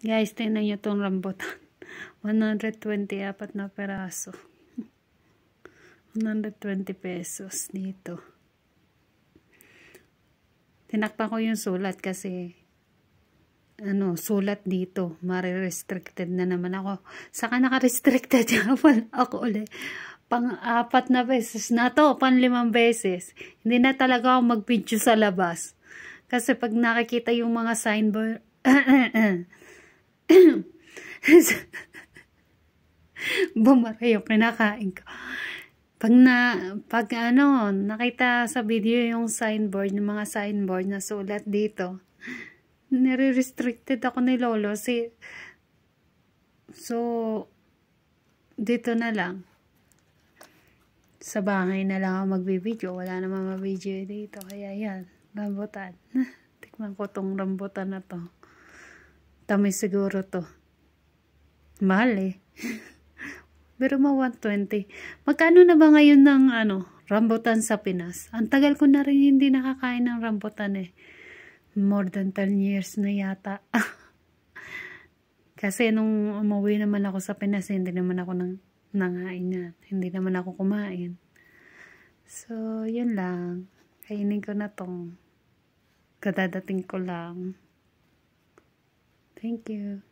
Guys, tingnan nyo itong rambutan. 120, apat na peraso. 120 pesos dito. Tinakpan ko yung sulat kasi sulat dito. Mare-restricted na naman ako. Saka naka-restricted ako ulit. Pang-4 na beses na to. Pang-5 beses. Hindi na talaga ako mag-video sa labas. Kasi pag nakikita yung mga signboard, bumara yung kinakain ko. Pag nakita sa video yung signboard, yung mga signboard na sulat dito, nire-restricted ako ni Lolo. So, dito na lang. Sa bahay na lang ako magbibideo. Wala namang mabideo dito. Kaya yan, rambutan. Tikman ko tong rambutan na to. Tamis siguro to. Mahal eh. Pero 120. Magkano na ba ngayon ng rambutan sa Pinas? Ang tagal ko na rin hindi nakakain ng rambutan eh. More than 10 years na yata. Kasi nung umuwi naman ako sa Pinas, hindi naman ako nangain yan. Hindi naman ako kumain. So, yun lang. Kainin ko na tong kadadating ko lang. Thank you.